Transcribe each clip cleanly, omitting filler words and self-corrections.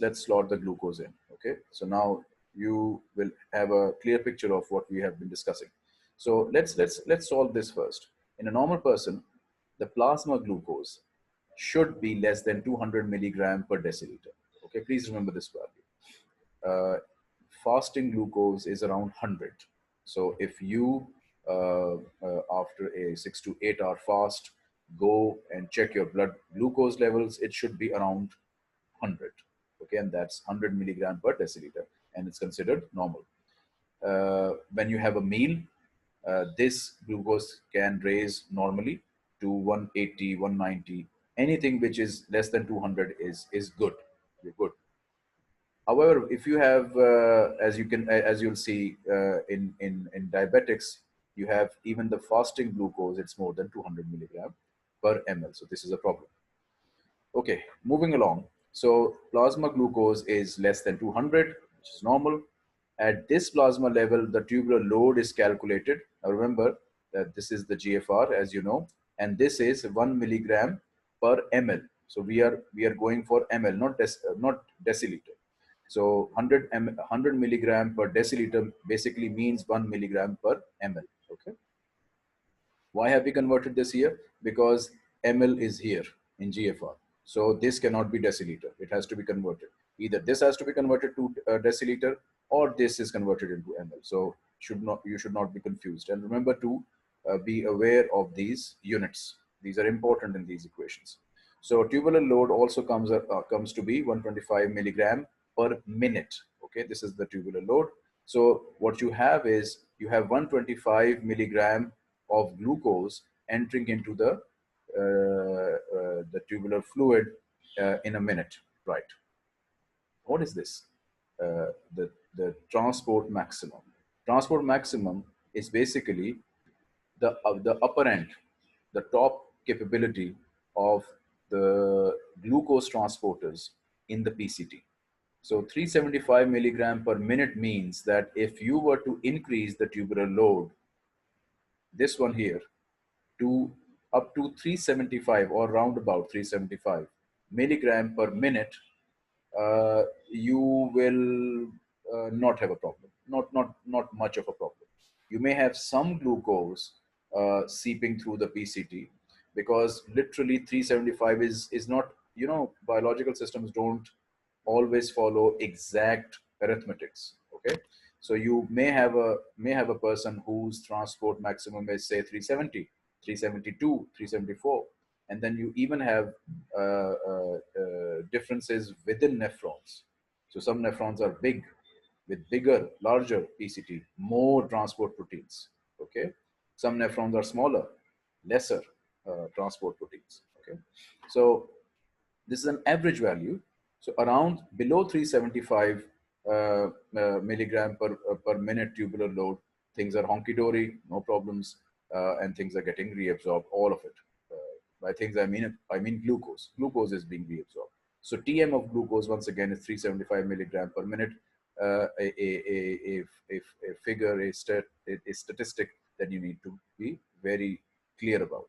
let's slot the glucose in. Okay, so now you will have a clear picture of what we have been discussing. So let's solve this first. In a normal person, the plasma glucose should be less than 200 milligram per deciliter. Okay, please remember this value. Fasting glucose is around 100. So if you after a 6 to 8 hour fast go and check your blood glucose levels, it should be around 100. Okay, and that's 100 milligram per deciliter, and it's considered normal. When you have a meal, this glucose can raise normally to 180, 190. Anything which is less than 200 is good. You're good. However, if you have, as you'll see in diabetics, you have even the fasting glucose. It's more than 200 milligram per ml. So this is a problem. Okay, moving along. So plasma glucose is less than 200, which is normal. At this plasma level, the tubular load is calculated. Now remember that this is the GFR, as you know, and this is 1 milligram per ml. So we are going for ml, not deciliter. So 100 milligram per deciliter basically means 1 milligram per ml. Okay. Why have we converted this here? Because ml is here in GFR. So this cannot be deciliter. It has to be converted. Either this has to be converted to deciliter, or this is converted into ml. So you should not be confused. And remember to be aware of these units. These are important in these equations. So tubular load also comes to be 125 milligram per minute. Okay, this is the tubular load. So what you have is you have 125 milligram of glucose entering into the tubular fluid in a minute, right? What is this? The transport maximum. Transport maximum is basically the upper end, the top capability of the glucose transporters in the PCT. So 375 milligram per minute means that if you were to increase the tubular load, this one here, to up to 375 or round about 375 milligram per minute, you will not have a problem. Not much of a problem. You may have some glucose seeping through the PCT, because literally 375 is not, biological systems don't always follow exact arithmetics. Okay, so you may have a person whose transport maximum is say 370, 372, 374, and then you even have differences within nephrons. So some nephrons are big, with bigger, larger PCT, more transport proteins. Okay, some nephrons are smaller, lesser transport proteins. Okay, so this is an average value. So around below 375 milligram per minute tubular load, things are honky-dory, no problems, and things are getting reabsorbed, all of it. By things I mean glucose. Glucose is being reabsorbed. So TM of glucose once again is 375 milligram per minute. A figure, a statistic that you need to be very clear about.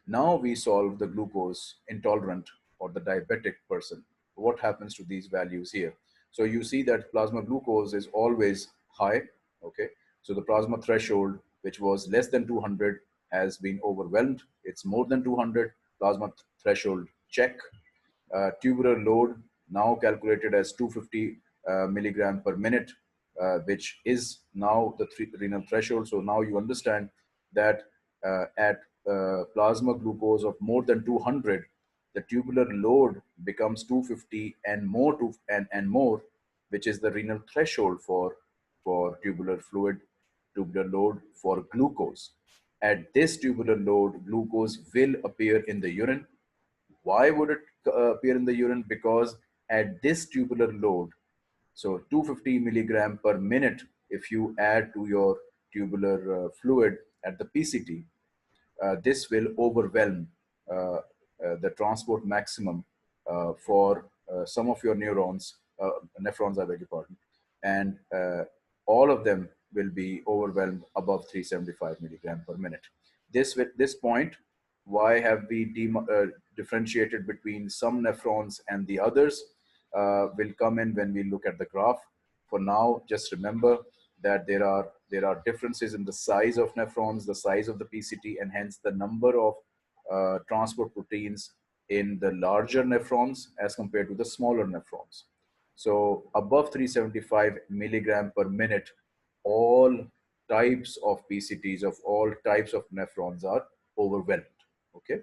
Now we solve the glucose intolerant or the diabetic person. What happens to these values here? So you see that plasma glucose is always high. Okay, so the plasma threshold, which was less than 200, has been overwhelmed. It's more than 200. Plasma threshold check. Tubular load now calculated as 250 milligram per minute, which is now the renal threshold. So now you understand that at plasma glucose of more than 200, the tubular load becomes 250 and more, and more, which is the renal threshold for tubular fluid, tubular load for glucose. At this tubular load, glucose will appear in the urine. Why would it appear in the urine? Because at this tubular load, so 250 milligram per minute, if you add to your tubular fluid at the PCT, this will overwhelm the transport maximum for some of your nephrons, I beg your pardon, and all of them will be overwhelmed above 375 milligram per minute. This point, why have we differentiated between some nephrons and the others? will come in when we look at the graph. For now, just remember that there are differences in the size of nephrons, the size of the PCT, and hence the number of transport proteins in the larger nephrons as compared to the smaller nephrons. So above 375 milligram per minute, all types of PCTs of all types of nephrons are overwhelmed. Okay.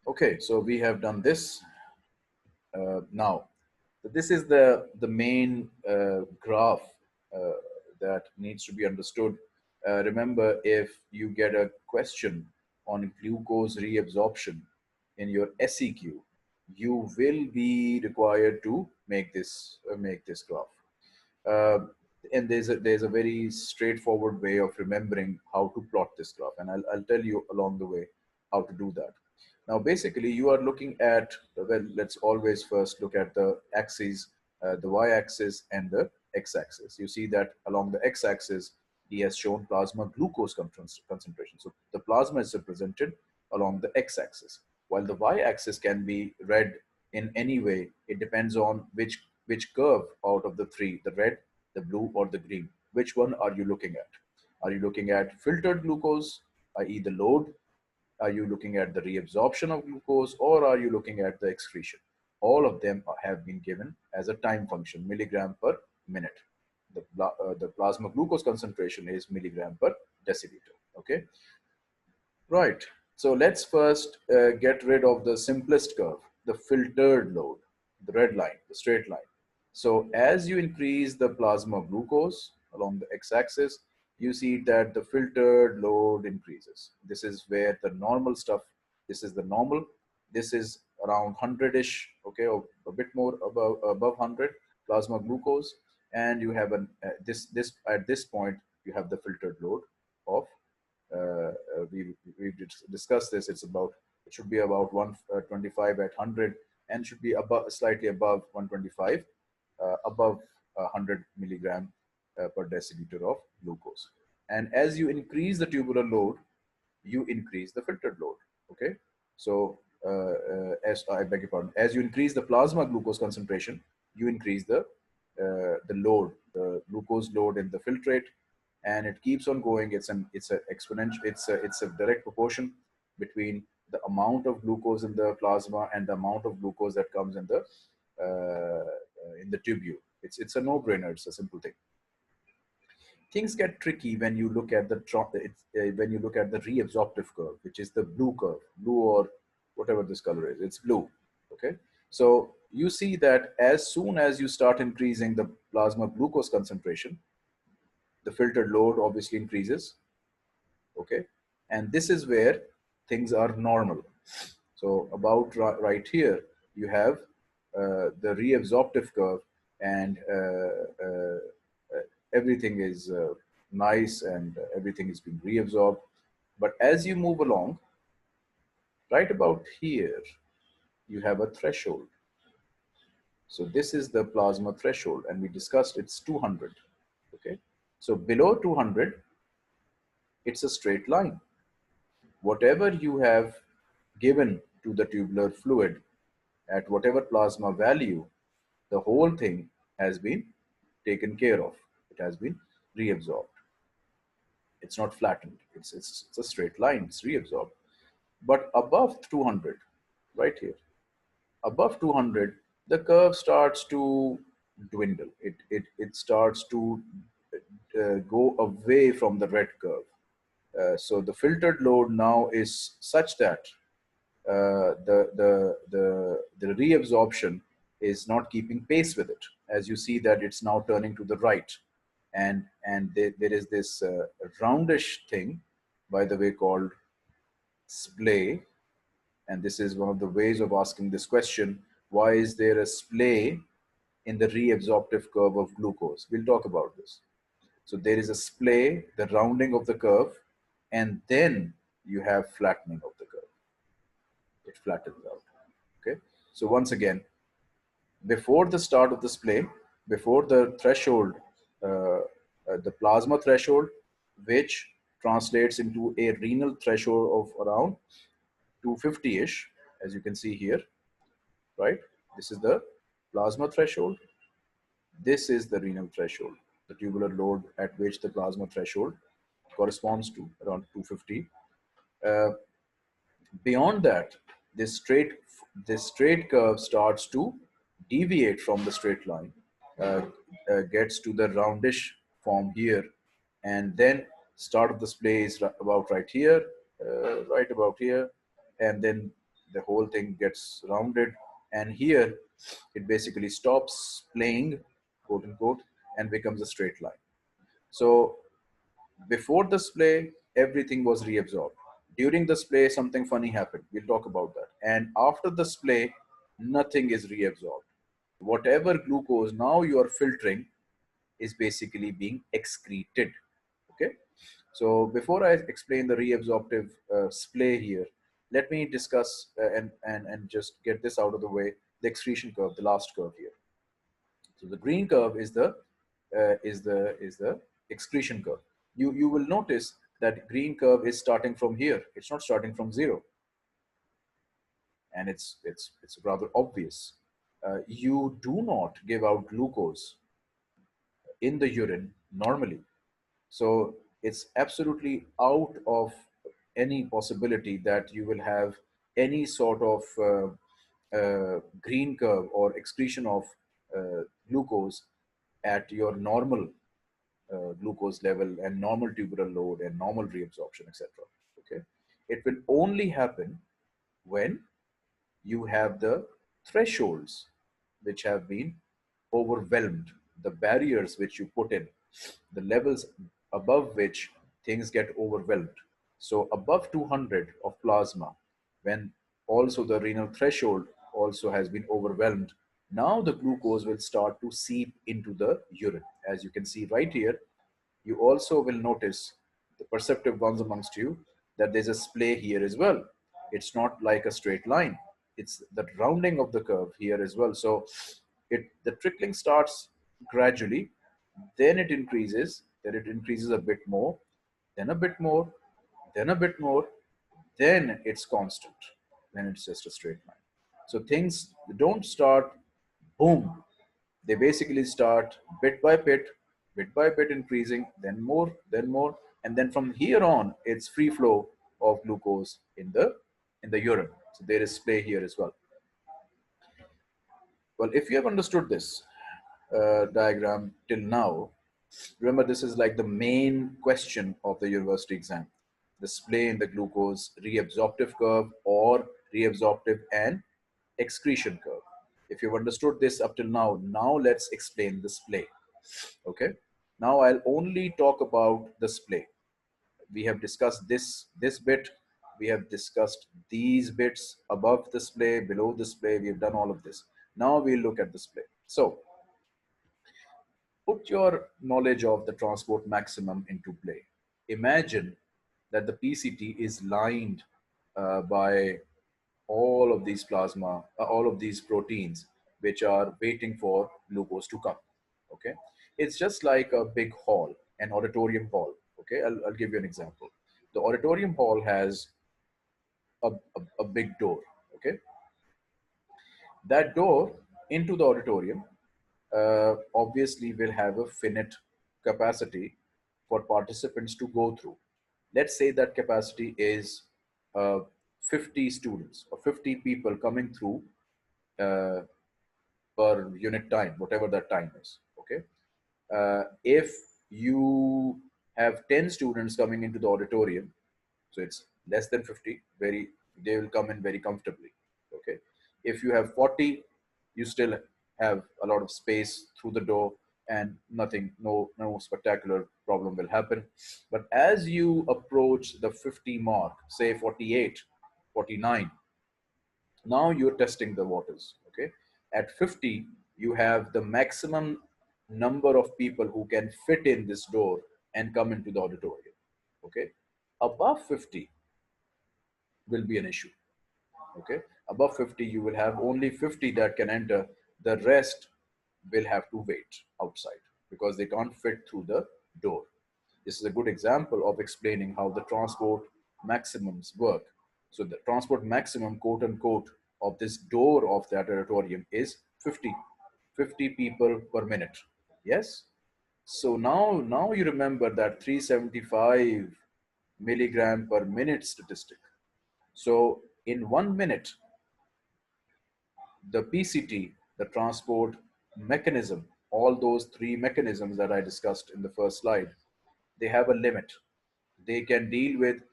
Okay, so we have done this. Now, this is the main graph that needs to be understood. Remember, if you get a question on glucose reabsorption in your SEQ, you will be required to make this graph. Uh, and there's a very straightforward way of remembering how to plot this graph, and I'll tell you along the way how to do that. Now, basically, you are looking at, well, let's always first look at the axes, the y-axis and the x-axis. You see that along the x-axis, he has shown plasma glucose concentration. So the plasma is represented along the x-axis, while the y-axis can be read in any way. It depends on which curve out of the three, the red, the blue, or the green. Which one are you looking at? Are you looking at filtered glucose, i.e. the load? Are you looking at the reabsorption of glucose, or are you looking at the excretion? All of them have been given as a time function, milligram per minute. The plasma glucose concentration is milligram per deciliter. Okay, right. So let's first get rid of the simplest curve, the filtered load, the red line, the straight line. So as you increase the plasma glucose along the x-axis, you see that the filtered load increases. This is where the normal stuff, this is the normal, this is around 100-ish, okay, or a bit more above 100 plasma glucose, and you have this at this point you have the filtered load of we discussed this. It should be about 125 at 100 and should be above, slightly above 125, above 100 milligram per deciliter of glucose. And as you increase the tubular load, you increase the filtered load. Okay, so as I beg your pardon, as you increase the plasma glucose concentration, you increase the load, the glucose load in the filtrate, and it keeps on going. It's an exponential. It's a direct proportion between the amount of glucose in the plasma and the amount of glucose that comes in the tubule. It's a no-brainer. It's a simple thing. Things get tricky when you look at when you look at the reabsorptive curve, which is the blue curve, blue or whatever this color is. It's blue. Okay, so you see that as soon as you start increasing the plasma glucose concentration, the filtered load obviously increases. Okay, and this is where things are normal. So about right here, you have the reabsorptive curve, and everything is nice and everything is being reabsorbed. But as you move along, right about here, you have a threshold. So this is the plasma threshold, and we discussed it's 200. Okay, so below 200, it's a straight line. Whatever you have given to the tubular fluid at whatever plasma value, the whole thing has been taken care of. It has been reabsorbed. It's not flattened. It's a straight line. It's reabsorbed. But above 200, right here, above 200, the curve starts to dwindle. It starts to go away from the red curve. So the filtered load now is such that the reabsorption is not keeping pace with it. As you see that it's now turning to the right, and there is this roundish thing, by the way, called SPLAY, and this is one of the ways of asking this question: why is there a SPLAY in the reabsorptive curve of glucose? We'll talk about this. So there is a SPLAY, the rounding of the curve, and then you have flattening of the curve. It flattens out. Okay. So once again, before the start of the SPLAY, before the threshold, the plasma threshold, which translates into a renal threshold of around 250-ish, as you can see here, right? This is the plasma threshold. This is the renal threshold, the tubular load at which the plasma threshold corresponds to, around 250. Uh, Beyond that, this straight this straight curve starts to deviate from the straight line, uh, gets to the roundish form here, and then start of the splay is about right about here, and then the whole thing gets rounded, and here it basically stops playing, quote unquote, and becomes a straight line. So before the splay, everything was reabsorbed. During the splay, something funny happened. We'll talk about that. And after the splay, nothing is reabsorbed. Whatever glucose now you are filtering is basically being excreted. Okay. So before I explain the reabsorptive splay here, let me discuss and just get this out of the way. The excretion curve, the last curve here. So the green curve is the excretion curve. You will notice that green curve is starting from here. It's not starting from zero, and it's rather obvious. You do not give out glucose in the urine normally, so it's absolutely out of any possibility that you will have any sort of green curve or excretion of glucose at your normal glucose level and normal tubular load and normal reabsorption, etc. Okay, it will only happen when you have the thresholds which have been overwhelmed, the barriers which you put in, the levels above which things get overwhelmed. So above 200 of plasma, when also the renal threshold also has been overwhelmed, now the glucose will start to seep into the urine. As you can see right here, you also will notice, the perceptive ones amongst you, that there's a splay here as well. It's not like a straight line. It's the rounding of the curve here as well. So the trickling starts gradually, then it increases a bit more, then a bit more, then a bit more, then it's constant. Then it's just a straight line. So things don't start boom. They basically start bit by bit increasing, then more, and then from here on, it's free flow of glucose in the urine. So there is play here as well. Well, if you have understood this diagram till now, remember this is like the main question of the university exam: the splay in the glucose reabsorptive curve or reabsorptive and excretion curve. If you've understood this up till now, now let's explain the splay. Okay. Now I'll only talk about the splay. We have discussed this bit. We have discussed these bits above the splay, below the splay. We have done all of this. Now we'll look at the splay. So put your knowledge of the transport maximum into play. Imagine that the PCT is lined by all of these plasma, all of these proteins, which are waiting for glucose to come. Okay, it's just like a big hall, an auditorium hall. Okay, I'll give you an example. The auditorium hall has a big door. Okay, that door into the auditorium obviously will have a finite capacity for participants to go through. Let's say that capacity is 50 students or 50 people coming through uh, per unit time, whatever that time is. Okay. If you have 10 students coming into the auditorium, so it's less than 50, they will come in very comfortably. Okay. If you have 40, you still have a lot of space through the door and no spectacular problem will happen. But as you approach the 50 mark, say 48, 49, now you're testing the waters. Okay, at 50 you have the maximum number of people who can fit in this door and come into the auditorium. Okay, above 50 will be an issue. Okay, above 50 you will have only 50 that can enter. The rest will have to wait outside because they can't fit through the door. This is a good example of explaining how the transport maximums work. So the transport maximum, quote unquote, of this door of that auditorium is 50 people per minute. Yes. So now you remember that 375 milligram per minute statistic. So in 1 minute, the PCT, the transport mechanism, all those three mechanisms that I discussed in the first slide, they have a limit. They can deal with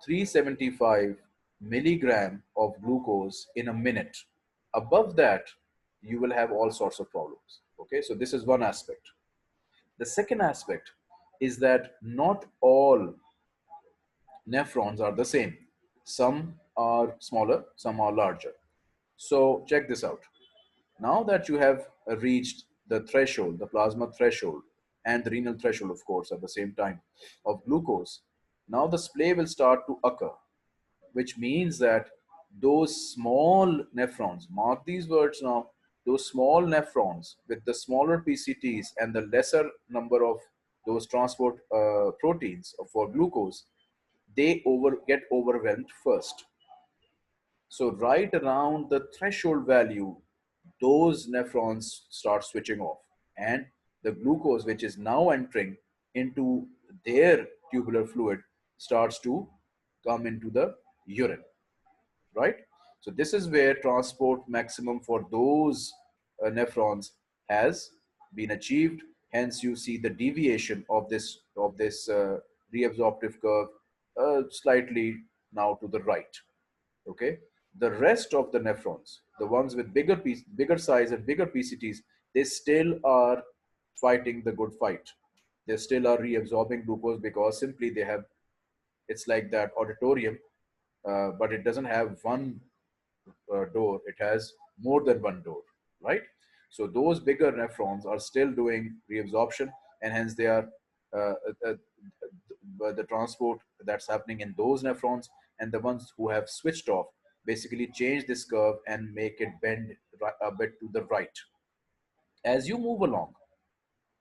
375 milligram of glucose in a minute. Above that, you will have all sorts of problems. Okay, so this is one aspect. The second aspect is that not all nephrons are the same. Some are smaller, some are larger. So check this out. Now that you have reached the threshold, the plasma threshold, and the renal threshold, of course, at the same time of glucose, now the splay will start to occur, which means that those small nephrons, mark these words now, those small nephrons with the smaller PCTs and the lesser number of those transport proteins for glucose, they get overwhelmed first. So right around the threshold value, those nephrons start switching off, and the glucose which is now entering into their tubular fluid starts to come into the urine, right? So this is where transport maximum for those nephrons has been achieved. Hence, you see the deviation of this reabsorptive curve slightly now to the right. Okay, the rest of the nephrons, the ones with bigger size and bigger PCTs, they still are fighting the good fight. They still are reabsorbing glucose because simply they have, it's like that auditorium, but it doesn't have one door, it has more than one door, right? So those bigger nephrons are still doing reabsorption, and hence they are uh, uh, the transport that's happening in those nephrons, and the ones who have switched off basically change this curve and make it bend a bit to the right. As you move along,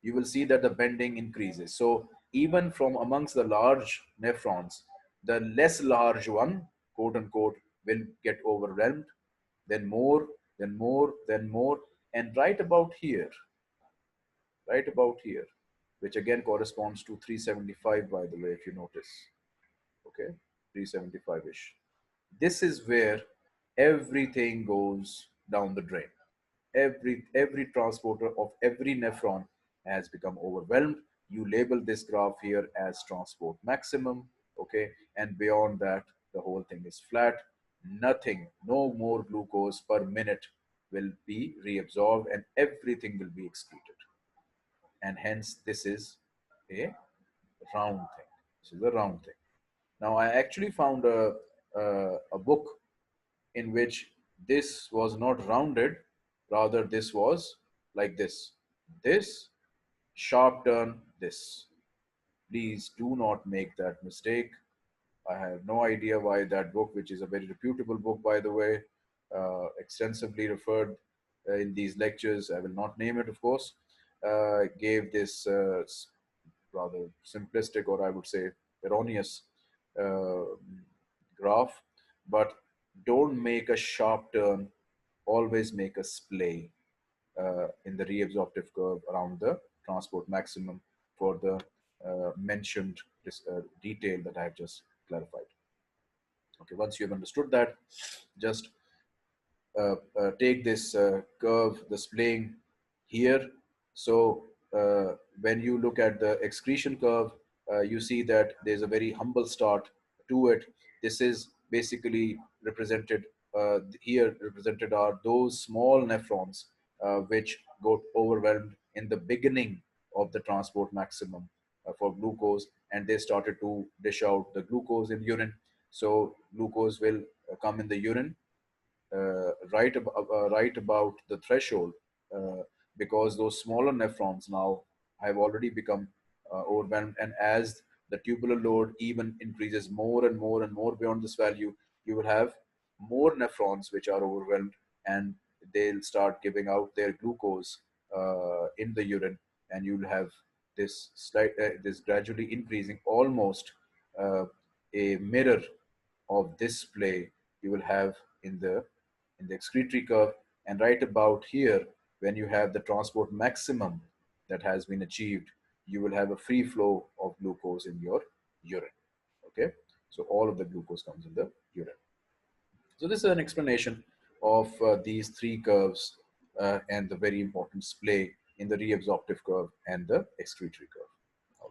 you will see that the bending increases. So even from amongst the large nephrons, the less large one, quote unquote, will get overwhelmed, then more, then more, then more, and right about here, which again corresponds to 375, by the way, if you notice. Okay, 375-ish. This is where everything goes down the drain. Every transporter of every nephron has become overwhelmed. You label this graph here as transport maximum, okay, and beyond that the whole thing is flat. Nothing, no more glucose per minute will be reabsorbed, and everything will be excreted. And hence this is a round thing. This is a round thing. Now I actually found a book in which this was not rounded, rather this was like this sharp turn, this. Please do not make that mistake. I have no idea why that book, which is a very reputable book, by the way, extensively referred in these lectures, I will not name it, of course, gave this rather simplistic, or I would say erroneous uh, graph. But don't make a sharp turn, always make a splay in the reabsorptive curve around the transport maximum for the mentioned detail that I have just clarified. Okay, once you have understood that, just take this curve, the splaying here. So when you look at the excretion curve, you see that there's a very humble start to it. This is basically represented here. Represented are those small nephrons which got overwhelmed in the beginning of the transport maximum for glucose, and they started to dish out the glucose in urine. So glucose will come in the urine right about the threshold, uh, because those smaller nephrons now have already become overwhelmed, and as the tubular load even increases more and more and more beyond this value, you will have more nephrons which are overwhelmed, and they'll start giving out their glucose in the urine, and you'll have this gradually increasing, almost uh, a mirror of this play you will have in the in the excretory curve, and right about here, when you have the transport maximum that has been achieved, you will have a free flow of glucose in your urine. Okay, so all of the glucose comes in the urine. So this is an explanation of these three curves and the very important splay in the reabsorptive curve and the excretory curve.